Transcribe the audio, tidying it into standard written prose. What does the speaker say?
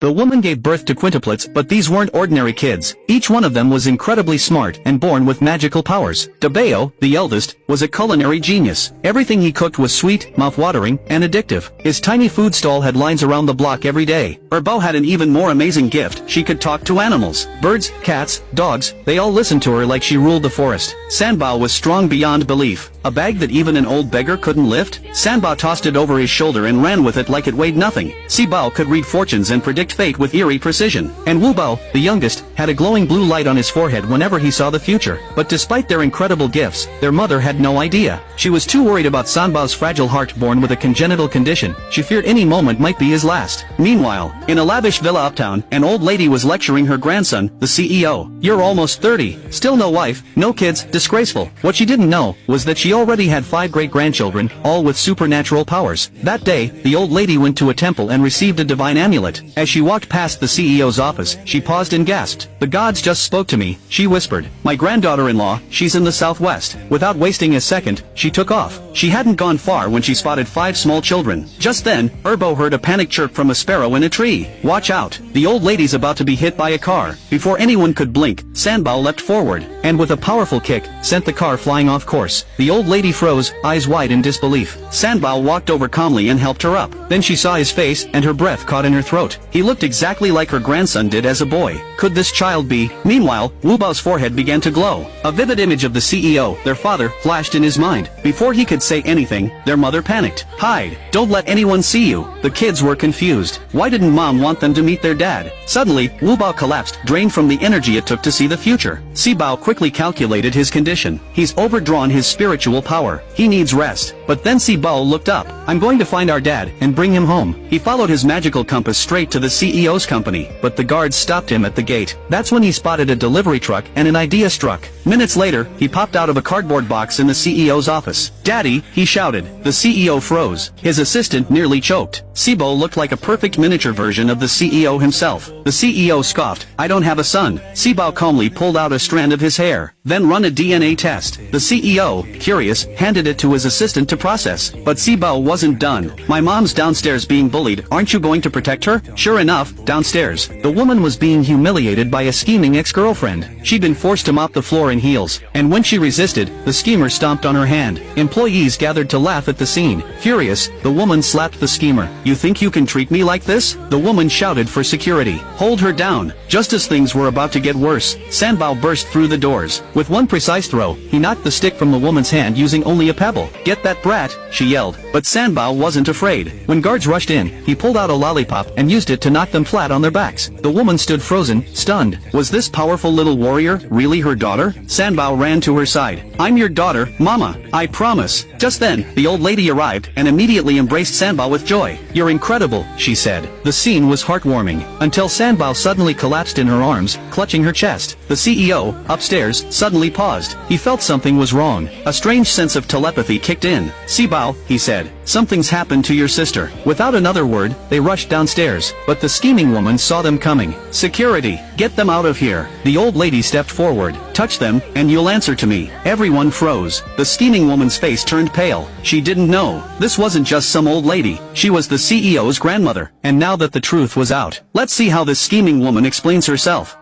The woman gave birth to quintuplets, but these weren't ordinary kids. Each one of them was incredibly smart and born with magical powers. Dabeo, the eldest, was a culinary genius. Everything he cooked was sweet, mouth-watering, and addictive. His tiny food stall had lines around the block every day. Erbo had an even more amazing gift. She could talk to animals. Birds, cats, dogs, they all listened to her like she ruled the forest. Sanbao was strong beyond belief. A bag that even an old beggar couldn't lift? Sanbao tossed it over his shoulder and ran with it like it weighed nothing. Sibao could read fortunes and predict fate with eerie precision. And Wubao, the youngest, had a glowing blue light on his forehead whenever he saw the future. But despite their incredible gifts, their mother had no idea. She was too worried about Sanbao's fragile heart born with a congenital condition. She feared any moment might be his last. Meanwhile, in a lavish villa uptown, an old lady was lecturing her grandson, the CEO. "You're almost 30. Still no wife, no kids, disgraceful." What she didn't know was that she already had 5 great-grandchildren, all with supernatural powers. That day, the old lady went to a temple and received a divine amulet. As she walked past the CEO's office, she paused and gasped. "The gods just spoke to me," she whispered. "My granddaughter-in-law, she's in the southwest." Without wasting a second, she took off. She hadn't gone far when she spotted 5 small children. Just then, Erbo heard a panic chirp from a sparrow in a tree. "Watch out, the old lady's about to be hit by a car." Before anyone could blink, Sanbao leapt forward, and with a powerful kick, sent the car flying off course. The old lady froze, eyes wide in disbelief. Sanbao walked over calmly and helped her up. Then she saw his face, and her breath caught in her throat. He looked exactly like her grandson did as a boy. Could this child be? Meanwhile, Wubao's forehead began to glow. A vivid image of the CEO, their father, flashed in his mind. Before he could say anything, their mother panicked. "Hide! Don't let anyone see you!" The kids were confused. Why didn't mom want them to meet their dad? Suddenly, Wubao collapsed, drained from the energy it took to see the future. Sibao quickly calculated his condition. He's overdrawn his spiritual power. He needs rest. But then Sibao looked up. "I'm going to find our dad and bring him home." He followed his magical compass straight to the CEO's company, but the guards stopped him at the gate. That's when he spotted a delivery truck and an idea struck. Minutes later, he popped out of a cardboard box in the CEO's office. "Daddy," he shouted. The CEO froze. His assistant nearly choked. Sibao looked like a perfect miniature version of the CEO himself. The CEO scoffed. "I don't have a son." Sibao calmly pulled out a strand of his hair. "Then run a DNA test." The CEO, curious, handed it to his assistant to process. But Sibao wasn't done. "My mom's downstairs being bullied. Aren't you going to protect her?" Sure enough, downstairs, the woman was being humiliated by a scheming ex-girlfriend. She'd been forced to mop the floor in heels, and when she resisted, the schemer stomped on her hand. Employees gathered to laugh at the scene. Furious, the woman slapped the schemer. "You think you can treat me like this?" The woman shouted for security. "Hold her down." Just as things were about to get worse, Sanbao burst through the doors. With one precise throw, he knocked the stick from the woman's hand using only a pebble. "Get that brat," she yelled. But Sanbao wasn't afraid. When guards rushed in, he pulled out a lollipop and used it to knock them flat on their backs. The woman stood frozen, stunned. Was this powerful little warrior really her daughter? Sanbao ran to her side. "I'm your daughter, Mama. I promise." Just then, the old lady arrived and immediately embraced Sanbao with joy. "You're incredible," she said. The scene was heartwarming, until Sanbao suddenly collapsed in her arms, clutching her chest. The CEO, upstairs, suddenly paused. He felt something was wrong. A strange sense of telepathy kicked in. "Sibao," he said, "something's happened to your sister." Without another word, they rushed downstairs, but the scheming woman saw them coming. "Security, get them out of here." The old lady stepped forward. "Touch them, and you'll answer to me." Everyone froze. The scheming woman's face turned pale. She didn't know. This wasn't just some old lady. She was the CEO's grandmother. And now that the truth was out, let's see how this scheming woman explains herself.